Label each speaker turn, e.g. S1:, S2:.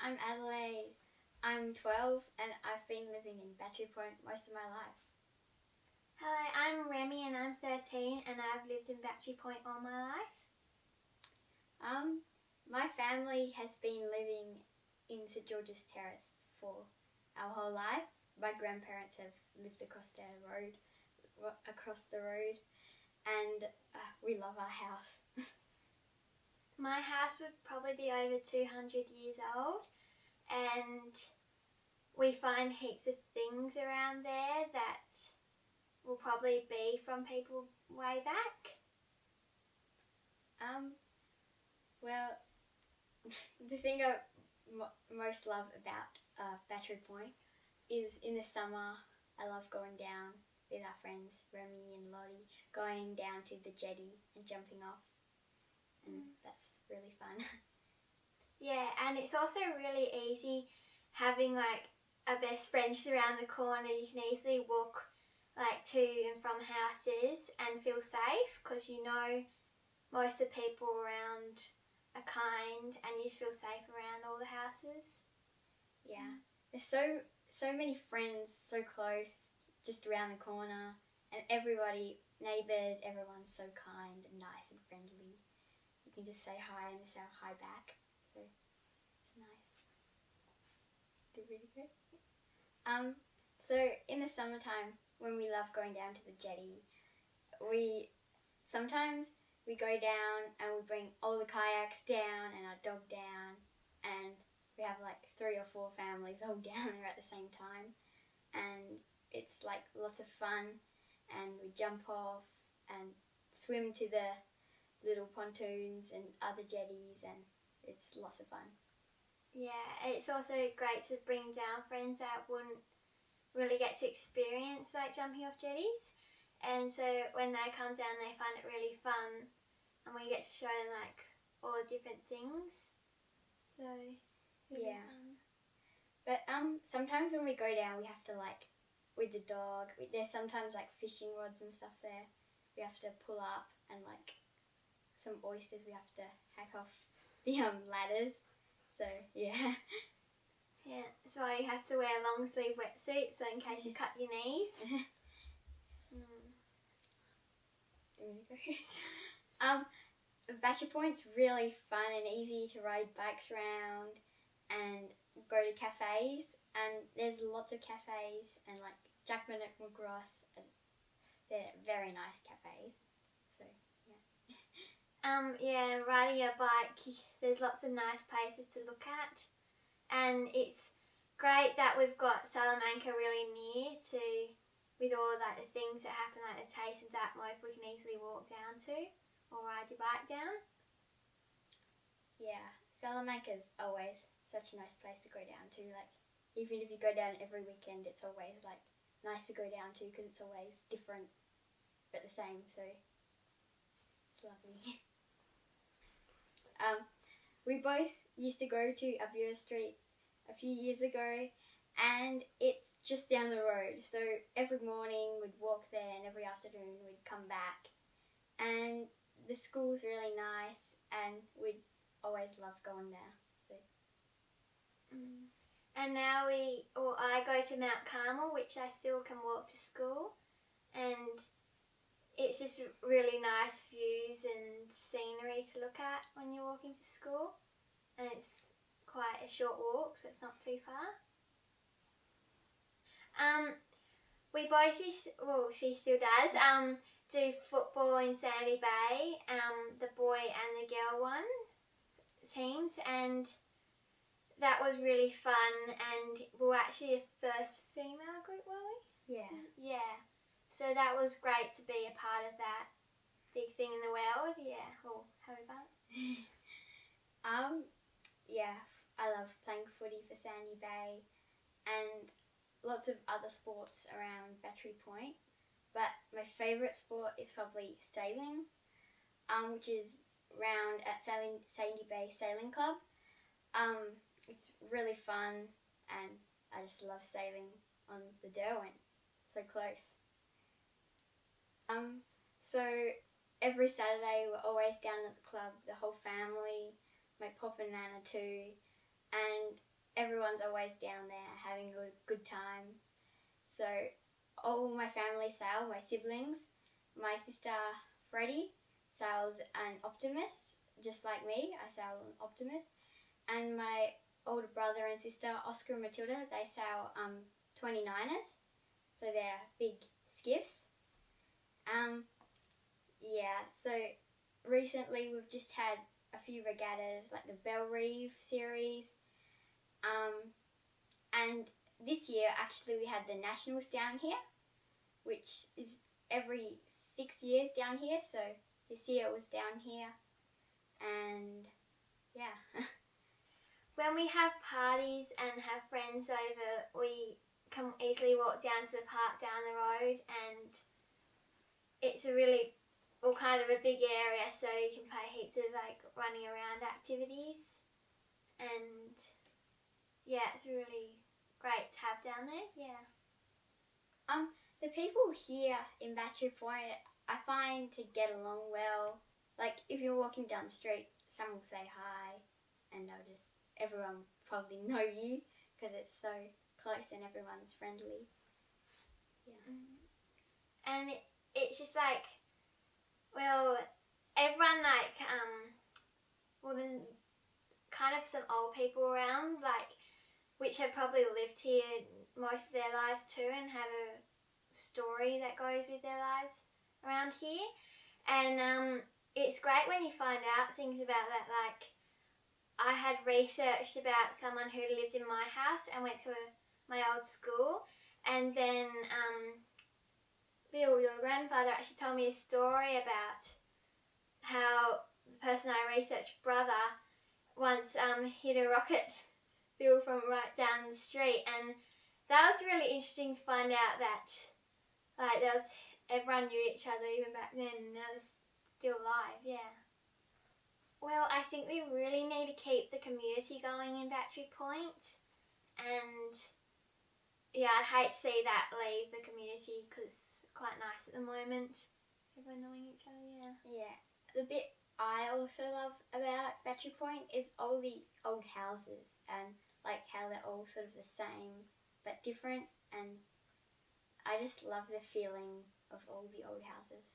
S1: I'm Adelaide. I'm 12 and I've been living in Battery Point most of my life.
S2: Hello, I'm Remi and I'm 13 and I've lived in Battery Point all my life.
S1: My family has been living in St George's Terrace for our whole life. My grandparents have lived across the road, and we love our house.
S2: My house would probably be over 200 years old, and we find heaps of things around there that will probably be from people way back.
S1: Well, the thing I most love about Battery Point is in the summer I love going down with our friends Remi and Lottie, going down to the jetty and jumping off, and that's really fun.
S2: Yeah, and it's also really easy having like a best friend just around the corner. You can easily walk like to and from houses and feel safe because you know most of the people around are kind and you just feel safe around all the houses.
S1: Yeah, there's so many friends so close, just around the corner, and everybody, neighbours, everyone's so kind and nice and friendly. You can just say hi and they say hi back, so it's nice. Do really good. So in the summertime, when we love going down to the jetty, sometimes we go down and we bring all the kayaks down and our dog down, and we have like 3 or 4 families all down there at the same time, and it's like lots of fun, and we jump off and swim to the little pontoons and other jetties, and it's lots of fun.
S2: Yeah, it's also great to bring down friends that wouldn't really get to experience like jumping off jetties, and so when they come down they find it really fun and we get to show them like all the different things, so really
S1: Yeah.
S2: fun.
S1: But sometimes when we go down we have to like, with the dog, there's sometimes like fishing rods and stuff there we have to pull up, and like some oysters we have to hack off the ladders, so yeah.
S2: Yeah, that's why you have to wear a long sleeve wetsuit so in case you cut your knees.
S1: Battery Point's really fun and easy to ride bikes around and go to cafes, and there's lots of cafes, and like Jackman at McGross, they're very nice cafes, so yeah.
S2: Yeah, riding a bike, there's lots of nice places to look at, and it's great that we've got Salamanca really near to, with all like the things that happen like the Taste and Dartmouth we can easily walk down to or ride your bike down.
S1: Yeah, Salamanca's always such a nice place to go down to, like even if you go down every weekend it's always like nice to go down to because it's always different but the same, so it's lovely. We both used to go to Avila Street a few years ago, and it's just down the road, so every morning we'd walk there and every afternoon we'd come back, and the school's really nice and we'd always love going there. So.
S2: And now I go to Mount Carmel, which I still can walk to school, and it's just really nice views and scenery to look at when you're walking to school, and it's quite a short walk, so it's not too far. We both she still does, do football in Sandy Bay, the boy and the girl one teams, and that was really fun, and we were actually the first female group, were we?
S1: Yeah.
S2: Yeah. So that was great to be a part of that big thing in the world. Yeah. Oh, how about it?
S1: Yeah, I love playing footy for Sandy Bay and lots of other sports around Battery Point, but my favourite sport is probably sailing, which is round at Sandy Bay Sailing Club. It's really fun and I just love sailing on the Derwent, so close. So every Saturday we're always down at the club, the whole family, my pop and nana too, and everyone's always down there having a good time. So all my family sail, my siblings. My sister Freddie sails an Optimist, just like me. I sail an Optimist. And my older brother and sister, Oscar and Matilda, they sail 29ers. So they're big skiffs. Yeah, so recently we've just had a few regattas, like the Bell Reeve series. And this year, actually, we had the Nationals down here, which is every 6 years down here. So this year it was down here. And yeah.
S2: When we have parties and have friends over, we can easily walk down to the park down the road, and it's a really, well, kind of a big area, so you can play heaps of like running around activities, and yeah, it's really great to have down there. Yeah.
S1: The people here in Battery Point, I find to get along well. Like if you're walking down the street, someone will say hi, and they'll just, everyone probably know you because it's so close and everyone's friendly. Yeah.
S2: And it's just like, well, everyone like, well, there's kind of some old people around, like, which have probably lived here most of their lives too and have a story that goes with their lives around here. And it's great when you find out things about that. Like, I had researched about someone who lived in my house and went to my old school, and then Bill, your grandfather, actually told me a story about how the person I researched, brother, once hit a rocket Bill from right down the street, and that was really interesting to find out that like everyone knew each other even back then, and now they're still alive. Yeah. Well, I think we really need to keep the community going in Battery Point, and yeah, I'd hate to see that leave the community because it's quite nice at the moment, everyone knowing each other.
S1: Yeah. The bit I also love about Battery Point is all the old houses and like how they're all sort of the same but different, and I just love the feeling of all the old houses.